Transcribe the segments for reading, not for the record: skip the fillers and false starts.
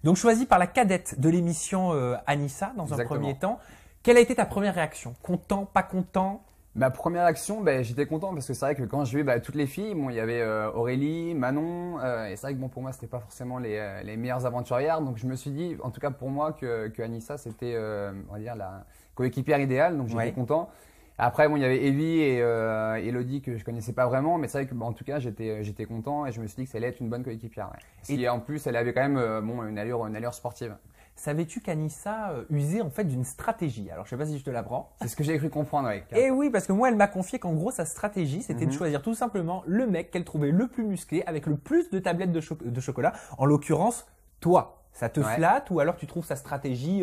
Donc choisie par la cadette de l'émission Anissa dans un Exactement. premier temps. Quelle a été ta première réaction? Content, pas content? Ma première action, j'étais content parce que c'est vrai que quand j'ai vu toutes les filles, bon, il y avait Aurélie, Manon, et c'est vrai que bon, pour moi, c'était pas forcément les meilleures aventurières. Donc je me suis dit, en tout cas pour moi, que Anissa, c'était on va dire la coéquipière idéale. Donc j'étais Ouais. content. Après, bon, il y avait Evie et Elodie que je connaissais pas vraiment, mais c'est vrai que en tout cas, j'étais content et je me suis dit que ça allait être une bonne coéquipière. Ouais. Si en plus, elle avait quand même une allure sportive. Savais-tu qu'Anissa usait en fait d'une stratégie? Alors je sais pas si je te l'apprends. C'est ce que j'ai cru comprendre, oui. Et oui, parce que moi, elle m'a confié qu'en gros, sa stratégie, c'était de choisir tout simplement le mec qu'elle trouvait le plus musclé, avec le plus de tablettes de chocolat. En l'occurrence, toi. Ça te flatte ou alors tu trouves sa stratégie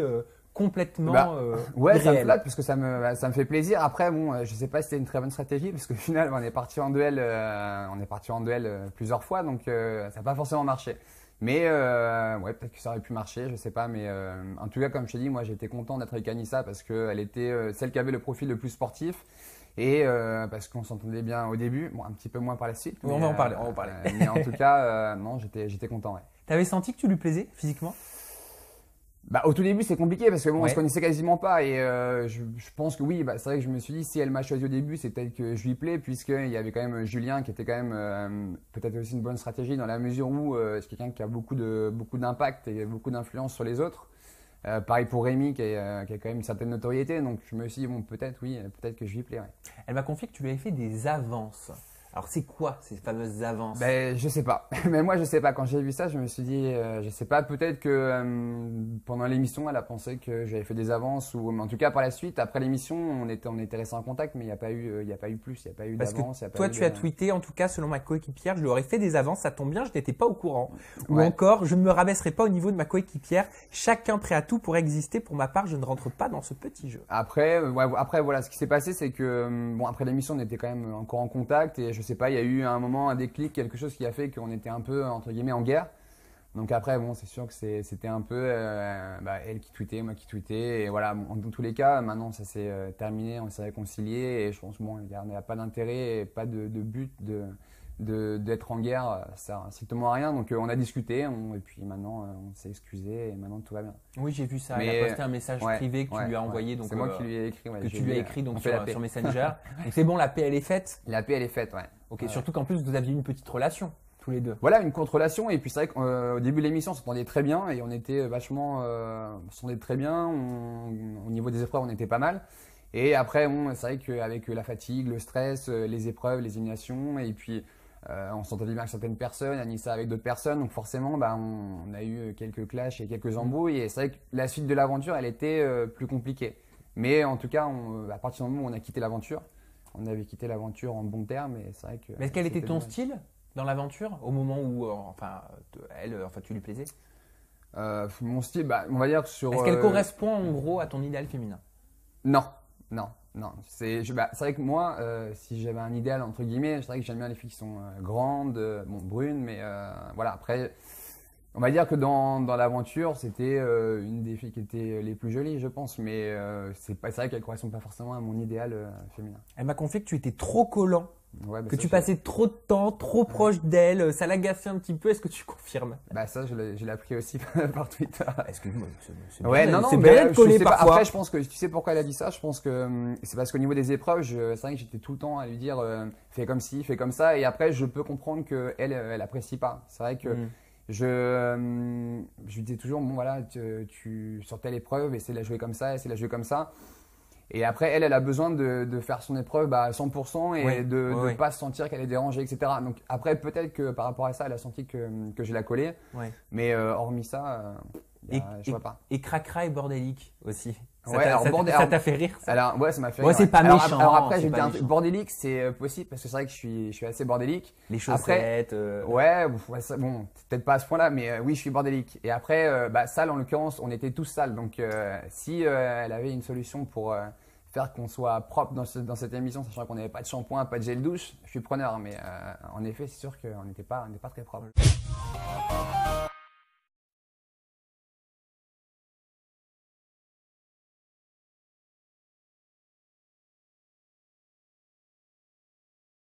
complètement Ouais, ça me irréelle? flatte parce que ça me fait plaisir. Après, bon, je sais pas si c'était une très bonne stratégie parce qu'au final, on est parti en duel, plusieurs fois, donc ça n'a pas forcément marché. Mais ouais, peut-être que ça aurait pu marcher, je sais pas. Mais en tout cas, comme je t'ai dit, moi, j'étais content d'être avec Anissa parce qu'elle était celle qui avait le profil le plus sportif et parce qu'on s'entendait bien au début, bon, un petit peu moins par la suite. On va en parler, on va en parler. Mais en tout cas, non, j'étais content. Ouais. T'avais senti que tu lui plaisais physiquement? Au tout début, c'est compliqué parce que bon, on Ouais. se connaissait quasiment pas et je pense que oui, c'est vrai que je me suis dit si elle m'a choisi au début, c'est peut-être que je lui plais puisqu'il y avait quand même Julien qui était quand même peut-être aussi une bonne stratégie dans la mesure où c'est quelqu'un qui a beaucoup d'impact et beaucoup d'influence sur les autres. Pareil pour Rémi qui a quand même une certaine notoriété, donc je me suis dit bon, peut-être que je lui plais. Ouais. Elle m'a confié que tu lui avais fait des avances. Alors c'est quoi ces fameuses avances? Je sais pas. Mais moi, je sais pas. Quand j'ai vu ça, je me suis dit, je sais pas. Peut-être que pendant l'émission, elle a pensé que j'avais fait des avances ou, mais en tout cas, par la suite, après l'émission, on était restés en contact, mais il n'y a pas eu plus, il n'y a pas eu Parce d'avance. que toi, tu as tweeté, en tout cas, selon ma coéquipière, je lui aurais fait des avances, ça tombe bien, je n'étais pas au courant. Ou Ouais. encore, je ne me rabaisserai pas au niveau de ma coéquipière, chacun prêt à tout pour exister. Pour ma part, je ne rentre pas dans ce petit jeu. Après, voilà, ce qui s'est passé, c'est que bon, après l'émission, on était quand même encore en contact et je sais pas, il y a eu un moment, un déclic, quelque chose qui a fait qu'on était un peu entre guillemets en guerre. Donc après, bon, c'est sûr que c'était un peu elle qui tweetait, moi qui tweetais. Et voilà, bon, dans tous les cas, maintenant ça s'est terminé, on s'est réconcilié. Et je pense bon, il n'y a pas d'intérêt et pas de but d'être en guerre, ça sert strictement à rien. Donc on a discuté et puis maintenant on s'est excusé et maintenant tout va bien. Oui, j'ai vu ça. Mais, il a posté un message privé que tu lui as envoyé. Donc, c'est moi qui lui ai écrit. Ouais, que tu lui as écrit donc, on fait la paix. sur Messenger. Donc c'est bon, la paix, elle est faite. La paix, elle est faite, ouais. Ok, surtout qu'en plus, vous aviez une petite relation, tous les deux. Voilà, une contre-relation. Et puis c'est vrai qu'au début de l'émission, on s'entendait très bien et on était vachement, on s'entendait très bien. Au niveau des épreuves, on était pas mal. Et après, bon, c'est vrai qu'avec la fatigue, le stress, les épreuves, les éliminations, et puis on s'entendait bien avec certaines personnes, Anissa avec d'autres personnes. Donc forcément, on a eu quelques clashs et quelques embrouilles. Et c'est vrai que la suite de l'aventure, elle était plus compliquée. Mais en tout cas, à partir du moment où on a quitté l'aventure, on avait quitté l'aventure en bons termes. Et c'est vrai que. Mais quel était ton bien. style dans l'aventure au moment où, tu lui plaisais? Mon style, on va dire que sur. Est-ce qu'elle correspond en gros à ton idéal féminin? Non. C'est vrai que moi, si j'avais un idéal entre guillemets, c'est vrai que j'aime bien les filles qui sont grandes, brunes, mais voilà. Après, on va dire que dans l'aventure, c'était une des filles qui était les plus jolies, je pense, mais c'est vrai qu'elle correspond pas forcément à mon idéal féminin. Elle m'a confié que tu étais trop collant, Ouais, que tu passais trop de temps, trop proche d'elle, ça l'agaçait un petit peu. Est-ce que tu confirmes? Ça, je l'ai appris aussi par Twitter. Excuse-moi, c'est Ouais, bien, non, c'est mais bien d'être collé je sais pas. parfois. Après, je pense que tu sais pourquoi elle a dit ça. Je pense que c'est parce qu'au niveau des épreuves, c'est vrai que j'étais tout le temps à lui dire fais comme ci, fais comme ça. Et après, je peux comprendre que elle apprécie pas. C'est vrai que je lui disais toujours bon voilà, tu sur telle épreuve, essaie de la jouer comme ça, essaie de la jouer comme ça. Et après, elle a besoin de faire son épreuve à 100% et de pas se sentir qu'elle est dérangée, etc. Donc après, peut-être que par rapport à ça, elle a senti que je la collais. Ouais. Mais hormis ça, je vois pas. Et cracra et bordélique aussi. Ça t'a fait rire ça? Alors, ouais, ça m'a fait Ouais, rire. c'est pas méchant. Alors après, c'est j'ai dit pas un méchant. truc bordélique, c'est possible parce que c'est vrai que je suis assez bordélique. Les chaussettes. Ouais, bon, peut-être pas à ce point-là, mais oui, je suis bordélique. Et après, sale, en l'occurrence, on était tous sales. Donc, si elle avait une solution pour faire qu'on soit propre dans cette émission, sachant qu'on n'avait pas de shampoing, pas de gel douche, je suis preneur. Mais en effet, c'est sûr qu'on n'était pas très propre.